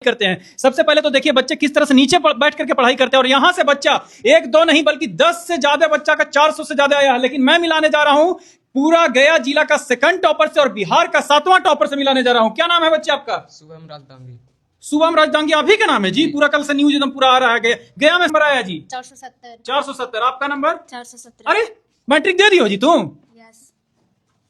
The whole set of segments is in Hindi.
करते हैं। सबसे पहले तो देखिए बच्चे किस तरह से नीचे बैठ करके पढ़ाई करते हैं और यहां से बच्चा एक दो नहीं बल्कि 10 से ज्यादा बच्चा का 400 से ज्यादा आया है। लेकिन मैं मिलाने जा रहा हूं पूरा गया जिला का सेकंड टॉपर से और बिहार का 7वां टॉपर से मिलाने जा रहा हूं। क्या नाम है बच्चे आपका? शुभम राजदांगी। शुभम राजदांगी आप ही का नाम है जी? पूरा कल से न्यूज एकदम पूरा आ रहा है। गया में नंबर आया जी 470। आपका नंबर 417। अरे मैट्रिक दे दी हो जी तुम? यस।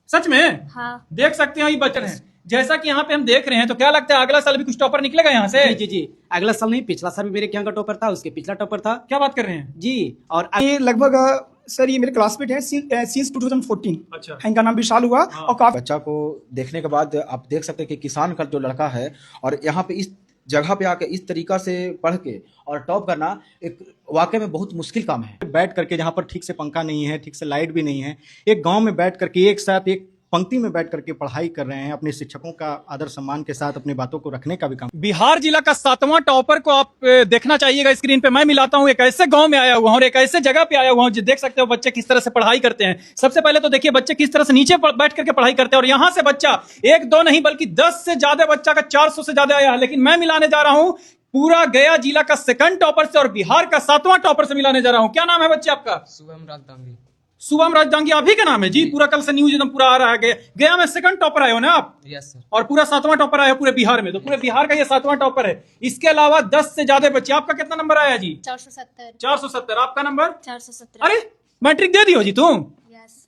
सच में? हाँ। देख सकते हो ये बच्चे हैं। जैसा कि यहाँ पे हम देख रहे हैं तो क्या लगता है अगला साल भी कुछ टॉपर निकलेगा यहाँ से? जी जी जी, अगला साल नहीं, पिछला साल भी मेरे यहाँ का टॉपर था, उसके पिछला टॉपर था। क्या बात कर रहे हैं जी। और ये लगभग सर ये मेरे क्लासमेट है सिंस 2014। अच्छा। इनका नाम विशाल हुआ। हाँ। और काफी बच्चा को देखने के बाद आप देख सकते हैं कि किसान का जो लड़का है और यहाँ पे इस जगह पे आके इस तरीका से पढ़ के और टॉप करना एक वाकई में बहुत मुश्किल काम है। बैठ करके जहाँ पर ठीक से पंखा नहीं है, ठीक से लाइट भी नहीं है, एक गांव में बैठ करके एक साथ एक पंक्ति में बैठ करके पढ़ाई कर रहे हैं, अपने शिक्षकों का आदर सम्मान के साथ अपनी बातों को रखने का भी काम। बिहार जिला का 7वां टॉपर को आप देखना चाहिएगा स्क्रीन पे। मैं मिलाता हूं एक ऐसे गांव में आया हुआ हूं और एक ऐसे जगह पे आया हुआ हूं जो देख सकते हो बच्चे किस तरह से पढ़ाई करते हैं। सबसे पहले तो देखिए बच्चे किस तरह से नीचे बैठ करके पढ़ाई करते हैं और यहां से बच्चा एक दो नहीं बल्कि 10 से ज्यादा बच्चा का 400 से ज्यादा आया है। लेकिन मैं मिलाने जा रहा हूं पूरा गया जिला का सेकंड टॉपर से और बिहार का 7वां टॉपर से मिलाने जा रहा हूं। क्या नाम है बच्चे आपका? शुभम राजदांगी। शुभम राजदांगी आप ही का नाम है जी? पूरा कल से न्यूज एकदम पूरा आ रहा है। गया में सेकंड टॉपर आए हो ना आप? Yes sir. और पूरा 7वां टॉपर आया पूरे बिहार में, तो पूरे बिहार का ये 7वां टॉपर है। इसके अलावा 10 से ज्यादा बच्चे। आपका कितना नंबर आया जी? 470। 470। आपका नंबर? 417। अरे मैट्रिक दे दी हो जी तुम? यस।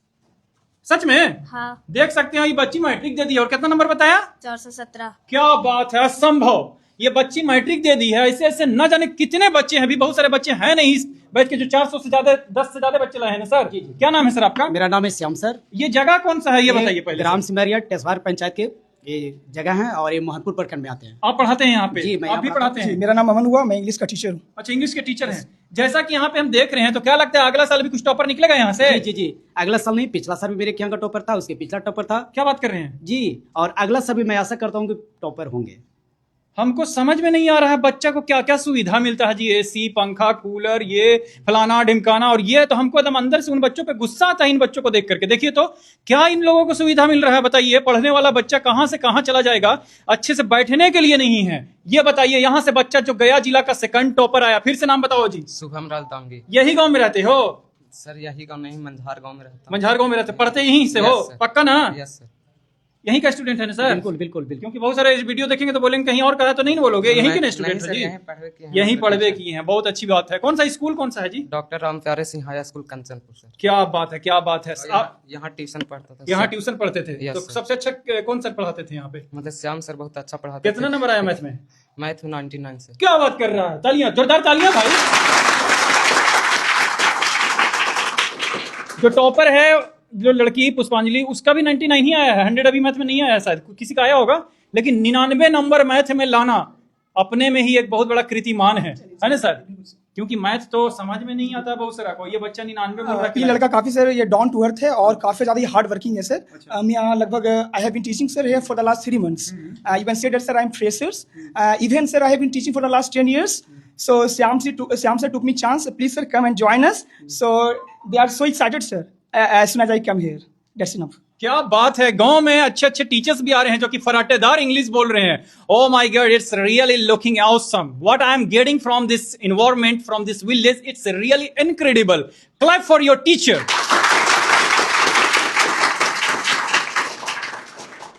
सच में? हाँ। देख सकते हो ये बच्ची मैट्रिक दे दी है। और कितना नंबर बताया? 417। क्या बात है, असंभव। ये बच्ची मैट्रिक दे दी है। ऐसे ऐसे न जाने कितने बच्चे हैं, अभी बहुत सारे बच्चे हैं नहीं इस बैच के जो 400 से ज्यादा 10 से ज्यादा बच्चे लाए हैं ना सर। क्या नाम है सर आपका? मेरा नाम है श्याम सर। ये जगह कौन सा है ये बताइए पहले। ग्राम सिमरिया टेसवार पंचायत के ये जगह है और ये मोहनपुर प्रखंड में आते हैं। आप पढ़ाते हैं यहाँ पे? जी, मैं आप भी यहाँ पढ़ाते हैं? मेरा नाम अमन हुआ, मैं इंग्लिश का टीचर हूँ। अच्छा, इंग्लिश के टीचर हैं। जैसा कि यहाँ पे हम देख रहे हैं तो क्या लगता है अगला साल भी कुछ टॉपर निकलेगा यहाँ से? जी जी जी, अगला साल नहीं, पिछला साल भी मेरे यहाँ का टॉपर था, उसके पिछला टॉपर था। क्या बात कर रहे हैं जी। और अगला साल भी मैं आशा करता हूँ कि टॉपर होंगे। हमको समझ में नहीं आ रहा है बच्चा को क्या क्या सुविधा मिलता है जी। एसी, पंखा, कूलर, ये फलाना ढिमकाना, और ये तो हमको एकदम अंदर से उन बच्चों पे गुस्सा आता है इन बच्चों को देख करके। देखिए तो क्या इन लोगों को सुविधा मिल रहा है बताइए। पढ़ने वाला बच्चा कहां से कहां चला जाएगा, अच्छे से बैठने के लिए नहीं है। ये बताइए यहाँ से बच्चा जो गया जिला का सेकंड टॉपर आया, फिर से नाम बताओ जी। शुभम राजदांगी। यही गाँव में रहते हो? सर यही गाँव नहीं, मंझार गाँव में रहता हूँ। मंझार गाँव में रहते, पढ़ते यहीं से हो? Yes, sir. पक्का ना? Yes sir. यहीं का स्टूडेंट है ना सर? बिल्कुल बिल्कुल बिल्कुल। क्योंकि बहुत सारे वीडियो देखेंगे तो बोलेंगे कहीं और कहा तो नहीं बोलोगे, यहीं के स्टूडेंट नहीं है सर, जी? यहीं पढ़वे किए हैं। यहीं पढ़वे किए हैं, बहुत अच्छी बात है। कौन सा स्कूल कौन सा है जी? डॉक्टर राम प्यारे Singh high school Kanchanpur sir. क्या बात है, क्या बात है। आप यहाँ ट्यूशन पढ़ता था। यहाँ सर। ट्यूशन पढ़ते थे? Yes, तो sir. सबसे अच्छा कौन सर पढ़ाते थे यहाँ पे? मतलब श्याम सर बहुत अच्छा पढ़ाते कितना नंबर आया मैथ में? मैथ में 99 से। क्या बात कर रहा है, तालियां, जोरदार तालियां भाई। जो टॉपर है जो लड़की पुष्पांजलि, उसका भी 99 ही आया है। 100 अभी मैथ में नहीं आया शायद, किसी का आया होगा, लेकिन 99 नंबर मैथ में लाना अपने में ही एक बहुत बड़ा कीर्तिमान है ना सर? क्योंकि मैथ तो समझ में नहीं आता बहुत सारा को। ये बच्चा 99 बोल रहा है। ये लड़का काफी सर ये डाउन टू अर्थ है और काफी ज्यादा हार्ड वर्किंग है सर। मैं यहाँ लगभग I have been teaching sir here for the last 3 months। You can say that sir I am freshers. Even sir I have been teaching for the last 10 years। So Syam sir took me chance. Please sir come and join us. So they are so excited sir. As soon as I come here, that's enough. क्या बात है, गांव में अच्छे अच्छे टीचर्स भी आ रहे हैं जो कि फराटेदार इंग्लिश बोल रहे हैं। Oh my God, it's really looking awesome. What I am getting from this environment, from this village, it's really incredible. Clap for your teacher.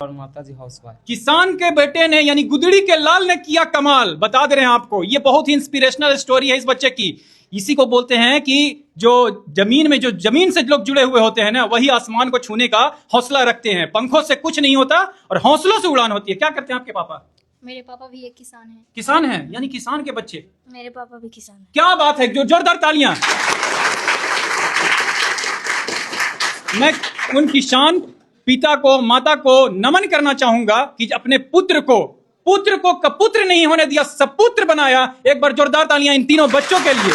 और माता जी हाउसवाइफ। किसान के बेटे ने यानी गुदड़ी के लाल ने किया कमाल। बता दे रहे हैं आपको, ये बहुत ही इंस्पिरेशनल स्टोरी है इस बच्चे की। इसी को बोलते हैं कि जो जमीन से लोग जुड़े हुए होते हैं ना, वही आसमान को छूने का हौसला रखते हैं। पंखों से कुछ नहीं होता और हौसलों से उड़ान होती है। क्या करते हैं आपके पापा? मेरे पापा भी एक किसान हैं। किसान हैं, यानी किसान के बच्चे। मेरे पापा भी किसान हैं। क्या बात है, जो जोरदार तालियां। मैं उन किसान पिता को, माता को नमन करना चाहूंगा कि अपने पुत्र को कपुत्र नहीं होने दिया, सपुत्र बनाया। एक बार जोरदार तालियां इन तीनों बच्चों के लिए।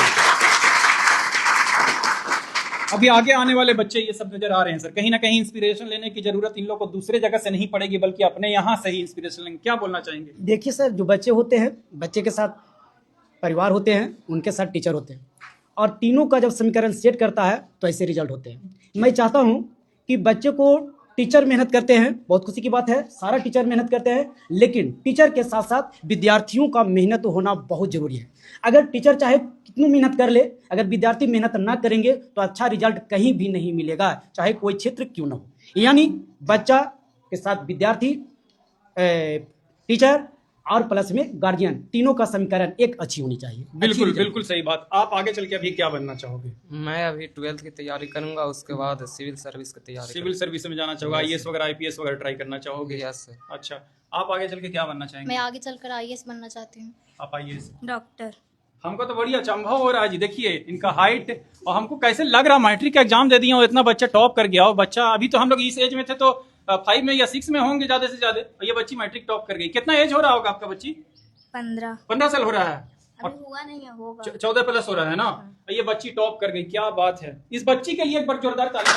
अभी आगे आने वाले बच्चे ये सब नजर आ रहे हैं सर। कहीं ना कहीं इंस्पिरेशन लेने की जरूरत इन लोगों को दूसरे जगह से नहीं पड़ेगी, बल्कि अपने यहाँ से ही इंस्पिरेशन लेंगे। क्या बोलना चाहेंगे? देखिए सर, जो बच्चे होते हैं, बच्चे के साथ परिवार होते हैं, उनके साथ टीचर होते हैं, और तीनों का जब समीकरण सेट करता है तो ऐसे रिजल्ट होते हैं। मैं चाहता हूँ कि बच्चे को टीचर मेहनत करते हैं, बहुत खुशी की बात है, सारा टीचर मेहनत करते हैं, लेकिन टीचर के साथ साथ विद्यार्थियों का मेहनत होना बहुत जरूरी है। अगर टीचर चाहे कितनी मेहनत कर ले, अगर विद्यार्थी मेहनत ना करेंगे तो अच्छा रिजल्ट कहीं भी नहीं मिलेगा, चाहे कोई क्षेत्र क्यों ना हो। यानी बच्चा के साथ विद्यार्थी, टीचर और प्लस में गार्जियन, तीनों का समीकरण एक अच्छी होनी चाहिए। बिल्कुल बिल्कुल सही बात। आप आगे चल के अभी क्या बनना चाहोगे? मैं अभी 12th की तैयारी करूंगा, उसके बाद सिविल सर्विस की तैयारी सिविल सर्विस में जाना चाहोगे, आईएएस वगैरह आईपीएस वगैरह ट्राई करना चाहोगे? Yes sir. अच्छा, आप आगे चल के क्या बनना चाहेंगे? मैं आगे चलकर आईएएस बनना चाहती हूँ। आप आईएएस। डॉक्टर। हमको तो बड़ी अचंभव हो रहा है जी, देखिए इनका हाइट और हमको कैसे लग रहा, मैट्रिक का एग्जाम दे दिया और इतना बच्चा टॉप कर गया। और बच्चा अभी तो हम लोग इस एज में थे तो 5 में या 6 में होंगे ज्यादा से ज्यादा, और ये बच्ची मैट्रिक टॉप कर गई। कितना एज हो रहा होगा आपका बच्ची? 15 साल हो रहा है, अभी हुआ नहीं है, होगा। 14 प्लस हो रहा है ना। ये बच्ची टॉप कर गई, क्या बात है। इस बच्ची के लिए एक बार जोरदार ताली।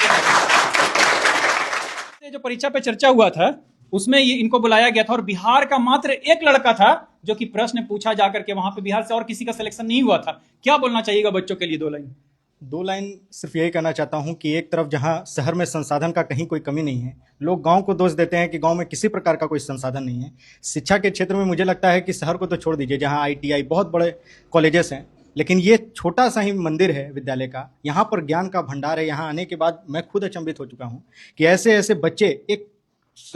जो परीक्षा पे चर्चा हुआ था उसमें ये इनको बुलाया गया था और बिहार का मात्र एक लड़का था जो कि प्रश्न पूछा जाकर के वहां पे बिहार से और किसी का सिलेक्शन नहीं हुआ था। क्या बोलना चाहिएगा बच्चों के लिए? 2 लाइन। 2 लाइन सिर्फ यही कहना चाहता हूँ कि एक तरफ जहाँ शहर में संसाधन का कहीं कोई कमी नहीं है, लोग गांव को दोष देते हैं कि गांव में किसी प्रकार का कोई संसाधन नहीं है। शिक्षा के क्षेत्र में मुझे लगता है कि शहर को तो छोड़ दीजिए, जहाँ आईटीआई बहुत बड़े कॉलेजेस हैं, लेकिन ये छोटा सा ही मंदिर है विद्यालय का, यहाँ पर ज्ञान का भंडार है। यहाँ आने के बाद मैं खुद अचंभित हो चुका हूँ कि ऐसे ऐसे बच्चे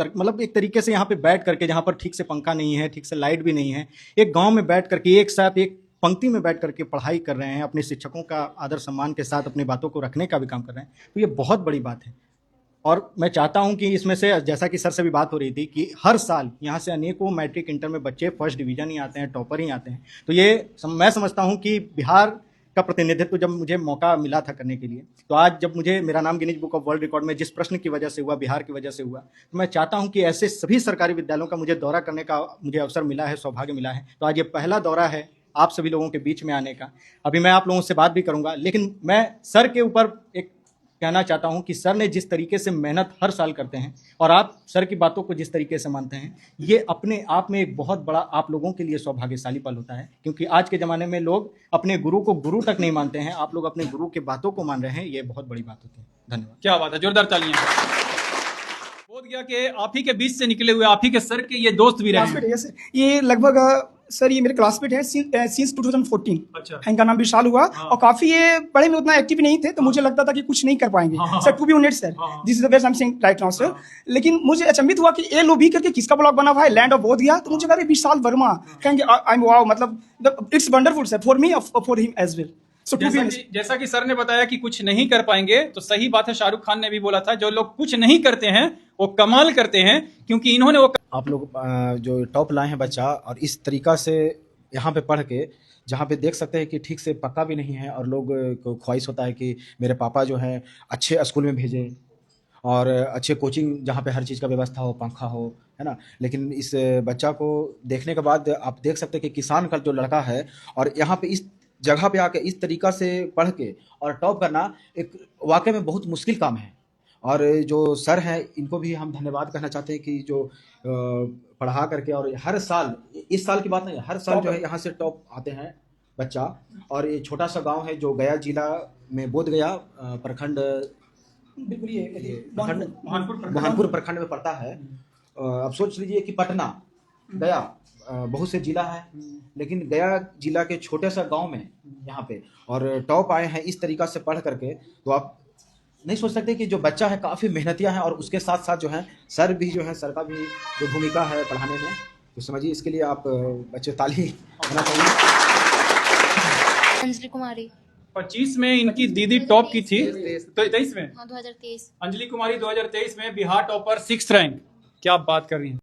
मतलब एक तरीके से यहाँ पे बैठ करके, जहाँ पर ठीक से पंखा नहीं है, ठीक से लाइट भी नहीं है, एक गाँव में बैठ करके एक साथ एक पंक्ति में बैठ करके पढ़ाई कर रहे हैं, अपने शिक्षकों का आदर सम्मान के साथ अपनी बातों को रखने का भी काम कर रहे हैं, तो ये बहुत बड़ी बात है। और मैं चाहता हूं कि इसमें से, जैसा कि सर से भी बात हो रही थी, कि हर साल यहाँ से अनेकों मैट्रिक इंटर में बच्चे फर्स्ट डिवीजन ही आते हैं, टॉपर ही आते हैं। तो ये मैं समझता हूं कि बिहार का प्रतिनिधित्व जब मुझे मौका मिला था करने के लिए, तो आज जब मुझे मेरा नाम Guinness book of world record में जिस प्रश्न की वजह से हुआ, बिहार की वजह से हुआ, तो मैं चाहता हूं कि ऐसे सभी सरकारी विद्यालयों का मुझे दौरा करने का मुझे अवसर मिला है, सौभाग्य मिला है। तो आज ये पहला दौरा है आप सभी लोगों के बीच में आने का। अभी मैं आप लोगों से बात भी करूंगा, लेकिन मैं सर के ऊपर एक कहना चाहता हूं कि सर ने जिस तरीके से मेहनत हर साल करते हैं और आप सर की बातों को जिस तरीके से मानते हैं, ये अपने आप में एक बहुत बड़ा आप लोगों के लिए सौभाग्यशाली पल होता है, क्योंकि आज के ज़माने में लोग अपने गुरु को गुरु तक नहीं मानते हैं, आप लोग अपने गुरु की बातों को मान रहे हैं, ये बहुत बड़ी बात होती है। धन्यवाद। क्या बात है, जोरदार तालियां। बोध गया कि आप ही के बीच से निकले हुए, आप ही के सर के ये दोस्त भी रहे क्लासमेट हैं। है सर, ये लगभग सर ये मेरे क्लासमेट है सिंस 2014। अच्छा। इनका नाम विशाल हुआ। हाँ। और काफी ये पढ़े में उतना एक्टिव नहीं थे, तो मुझे लगता था कि कुछ नहीं कर पाएंगे। हाँ। Sir to be honest sir, हाँ। This is the best I am saying right now sir. लेकिन मुझे अचंभित हुआ कि LOB करके किसका ब्लॉग बना हुआ है, लैंड ऑफ बोध गया, तो मुझे कहा विशाल वर्मा, कहेंगे आई एम वाओ, मतलब it's wonderful sir for me for him as well. So, जैसा कि सर ने बताया कि कुछ नहीं कर पाएंगे, तो सही बात है। शाहरुख खान ने भी बोला था जो लोग कुछ नहीं करते हैं वो कमाल करते हैं, क्योंकि इन्होंने वो आप लोग जो टॉप लाए हैं बच्चा, और इस तरीका से यहाँ पे पढ़ के, जहाँ पे देख सकते हैं कि ठीक से पक्का भी नहीं है, और लोग को ख्वाहिश होता है कि मेरे पापा जो है अच्छे स्कूल में भेजें और अच्छे कोचिंग जहाँ पे हर चीज़ का व्यवस्था हो, पंखा हो, है ना। लेकिन इस बच्चा को देखने के बाद आप देख सकते हैं कि किसान का जो लड़का है, और यहाँ पे इस जगह पे आके इस तरीका से पढ़ के और टॉप करना एक वाकई में बहुत मुश्किल काम है। और जो सर हैं इनको भी हम धन्यवाद कहना चाहते हैं कि जो पढ़ा करके, और हर साल, इस साल की बात नहीं, हर साल जो है यहाँ से टॉप आते हैं बच्चा। और ये छोटा सा गांव है जो गया जिला में बोध गया प्रखंड, बिल्कुल ये बुरहानपुर प्रखंड में पड़ता है। अब सोच लीजिए कि पटना, गया बहुत से जिला है, लेकिन गया जिला के छोटे सा गांव में यहाँ पे और टॉप आए हैं इस तरीका से पढ़ करके, तो आप नहीं सोच सकते कि जो बच्चा है काफ़ी मेहनतिया है। और उसके साथ साथ जो है सर भी जो है, सर का भी जो भूमिका है पढ़ाने में, तो समझिए इसके लिए आप बच्चे ताली होना चाहिए। अंजलि कुमारी। 25 में इनकी दीदी टॉप की थी, तो 23 में 2023। अंजलि कुमारी 2023 में बिहार टॉपर 6th रैंक। क्या बात कर रही हैं।